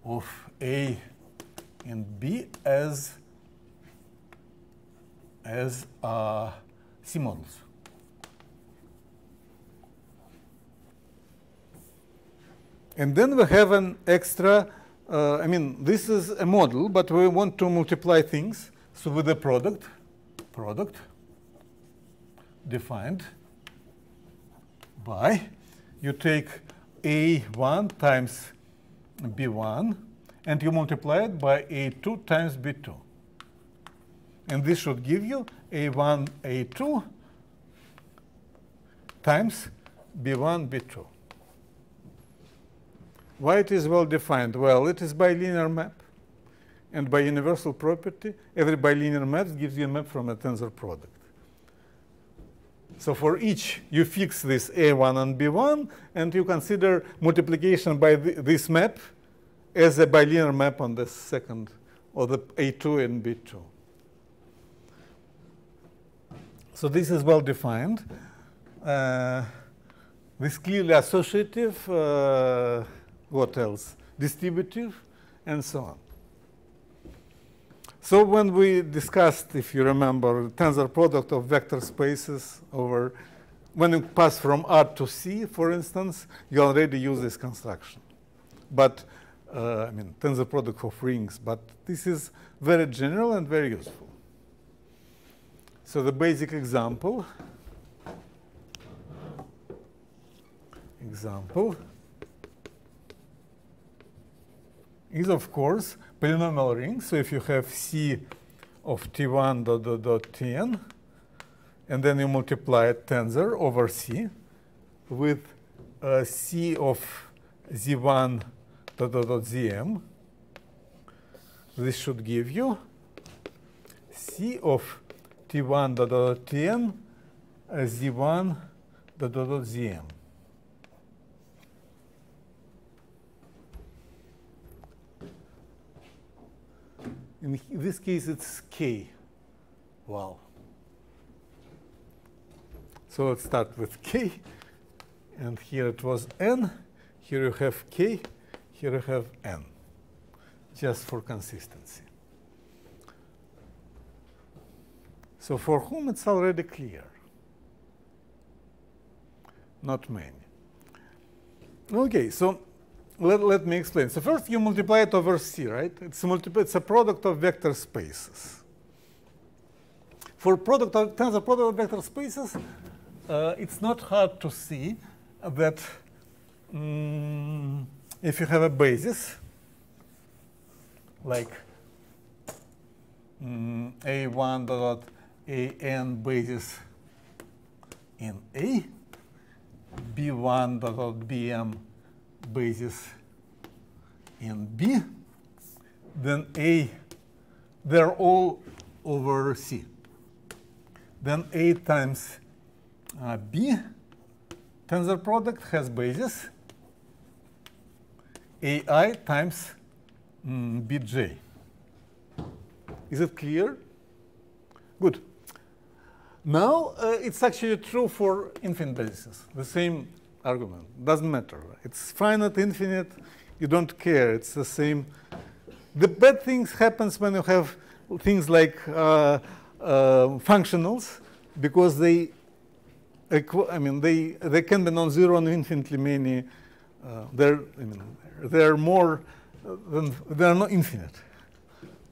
of A and B as C models. And then we have an extra, I mean, this is a model, but we want to multiply things. So with the product defined by, you take A1 times B1, and you multiply it by A2 times B2. And this should give you A1, A2 times B1, B2. Why it is well defined? Well, it is bilinear map. And by universal property, every bilinear map gives you a map from a tensor product. So for each, you fix this A1 and B1, and you consider multiplication by this map as a bilinear map on the second, or the A2 and B2. So this is well defined. This clearly associative, what else? Distributive, and so on. So when we discussed, if you remember, tensor product of vector spaces over, when you pass from R to C, for instance, you already use this construction. But, I mean, tensor product of rings, but this is very general and very useful. So the basic example is, of course, polynomial ring. So if you have C of T1 dot Tn, and then you multiply tensor over C, with C of Z1 dot dot dot Zm. This should give you C of T1 dot dot dot Tn Z1 dot dot dot Zm. In this case, it's K. Wow. So let's start with K. And here it was N. Here you have K. Here you have N. Just for consistency. So for whom it's already clear? Not many. OK, so let me explain. So first, you multiply it over C, right? It's a product of vector spaces. For tensor product of vector spaces, it's not hard to see that if you have a basis, like A1 dot AN basis in A, B1 dot BM basis in B, then they're all over C. Then A times B tensor product has basis AI times Bj. Is it clear? Good. Now it's actually true for infinite bases. The same argument. Doesn't matter. It's finite, infinite. You don't care. It's the same. The bad things happens when you have things like functionals, because they can be non-zero and infinitely many. They're more than they're not infinite.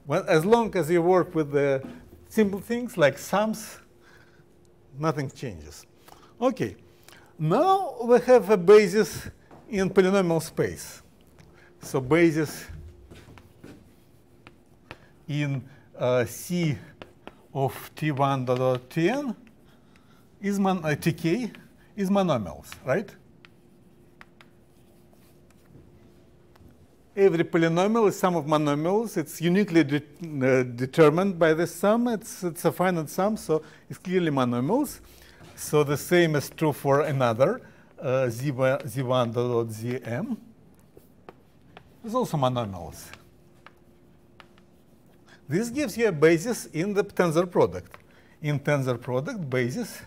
Well, as long as you work with the simple things like sums, nothing changes. OK. Now we have a basis in polynomial space. So basis in C of T1 dot Tn is Tk is monomials, right? Every polynomial is sum of monomials. It's uniquely determined by the sum. It's a finite sum, so it's clearly monomials. So the same is true for another Z1 dot Zm. It's also monomials. This gives you a basis in the tensor product. In tensor product, basis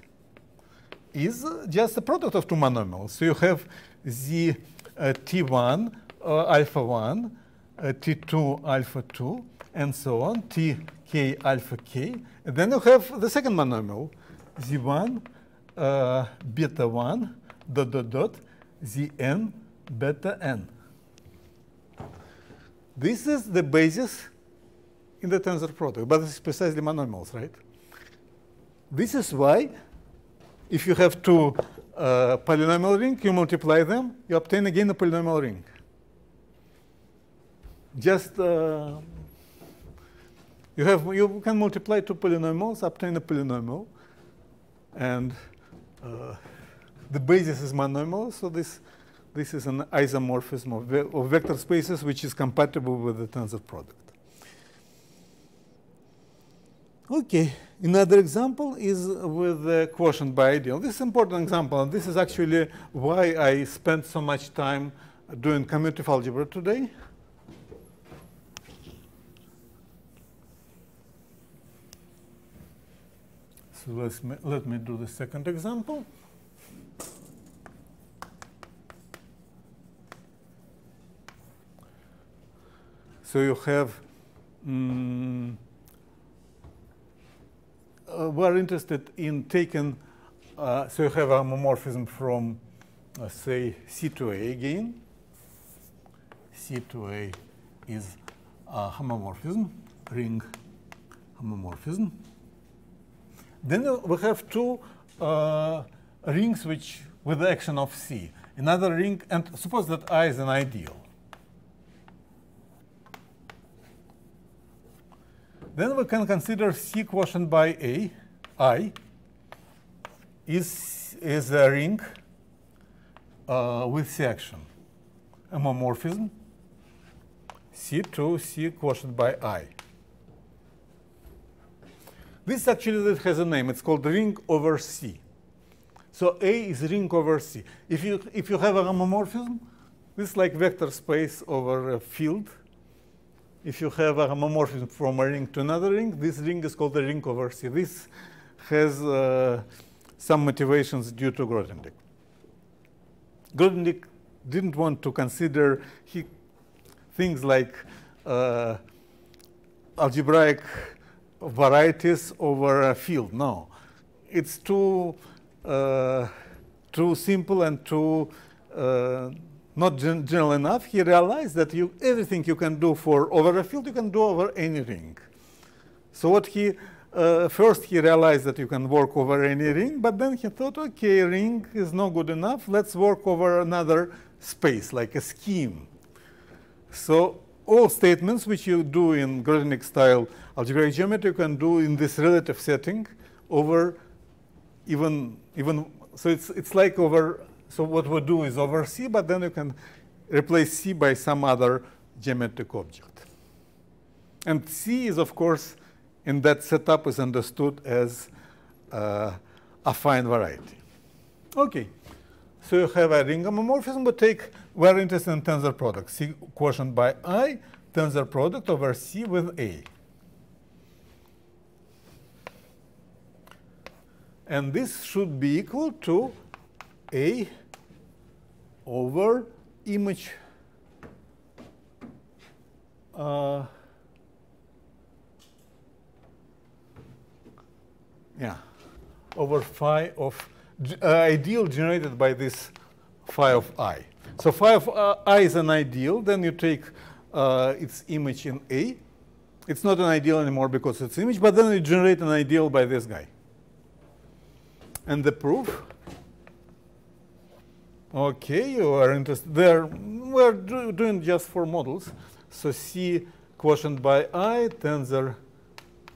is just the product of two monomials. So you have Z T1 alpha 1, T2 alpha 2, and so on, Tk alpha k. And then you have the second monomial, Z1 beta 1 dot dot dot Zn beta n. This is the basis in the tensor product, but it's precisely monomials, right? This is why, if you have two polynomial rings, you multiply them, you obtain again a polynomial ring. Just you can multiply two polynomials, obtain a polynomial, and the basis is monomial. So this is an isomorphism of vector spaces, which is compatible with the tensor product. OK, another example is with the quotient by ideal. This is an important example, and this is actually why I spent so much time doing commutative algebra today. So let me do the second example. So you have, we're interested in taking, so you have a homomorphism from, say, C to A again. C to A is a homomorphism, ring homomorphism. Then we have two rings which with the action of C. Another ring, and suppose that I is an ideal. Then we can consider C quotient by A. I is a ring with C action. Homomorphism C2, C quotient by I. This actually has a name. It's called ring over C. So A is ring over C. If you have a homomorphism, this is like vector space over a field. If you have a homomorphism from a ring to another ring, this ring is called the ring over C. This has some motivations due to Grothendieck. Grothendieck didn't want to consider things like algebraic varieties over a field. No, it's too simple and too not general enough. He realized that everything you can do over a field, you can do over any ring. So what first he realized that you can work over any ring, but then he thought, okay, ring is not good enough. Let's work over another space, like a scheme. So all statements which you do in Grothendieck style algebraic geometry, you can do in this relative setting over even so it's like over. So what we do is over C, but then you can replace C by some other geometric object. And C is, of course, in that setup is understood as a affine variety. Okay, so you have a ring homomorphism, but we're interested in tensor product. C quotient by I, tensor product over C with A. And this should be equal to A over image over phi of ideal generated by this phi of I. So phi of I is an ideal. Then you take its image in A. It's not an ideal anymore because it's image, but then you generate an ideal by this guy. And the proof. Okay, you are interested there. We're doing just for models. So C quotient by I tensor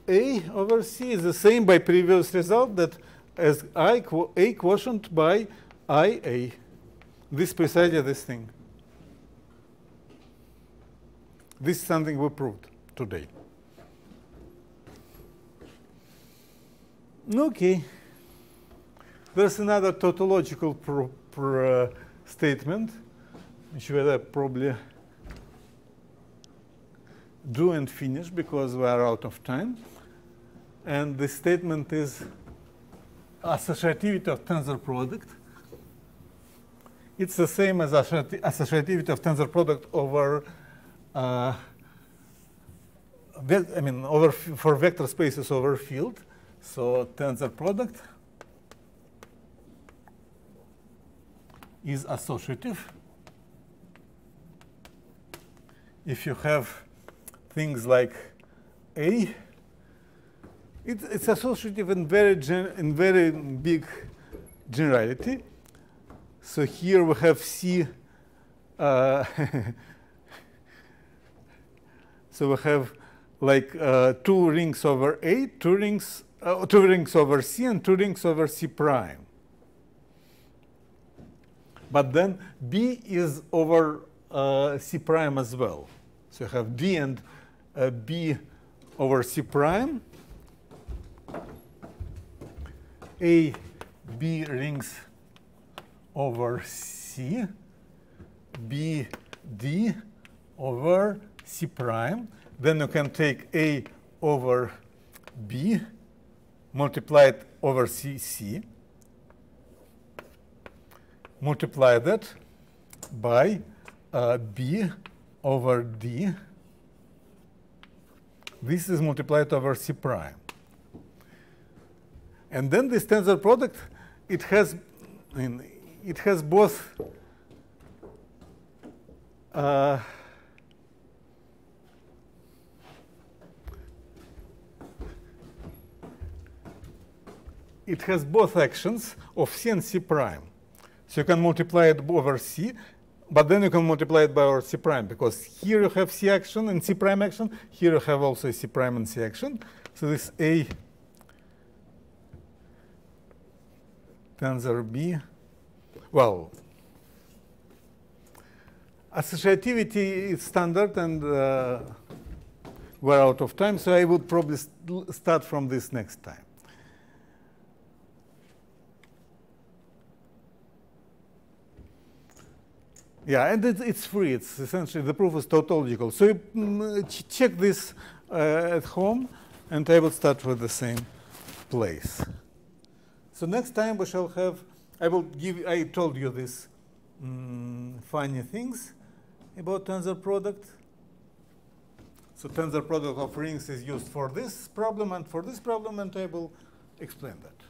A over C is the same by previous result that as A quotient by IA. This precisely this thing. This is something we proved today. Okay. There's another tautological statement, which we'll probably do and finish because we are out of time. And the statement is associativity of tensor product. It's the same as associativity of tensor product over, for vector spaces over field. So tensor product is associative if you have things like A. It's associative in very big generality. So here we have C. So we have like 2 rings over A, 2 rings over C, and 2 rings over C prime. But then B is over C prime as well. So you have D and B over C prime. A, B rings over C. B, D over C prime. Then you can take A over B, multiply it over C, C. Multiply that by B over D. This is multiplied over C prime. And then this tensor product, it has both actions of C and C prime. So you can multiply it over C, but then you can multiply it by over C prime, because here you have C action and C prime action. Here you have also C prime and C action. So this A tensor B, well, Associativity is standard, and we're out of time, so I would probably start from this next time. Yeah, and it's free. It's essentially the proof is tautological. So you check this at home, and I will start with the same place. So next time we shall have, I told you this funny things about tensor product. So tensor product of rings is used for this problem and for this problem, and I will explain that.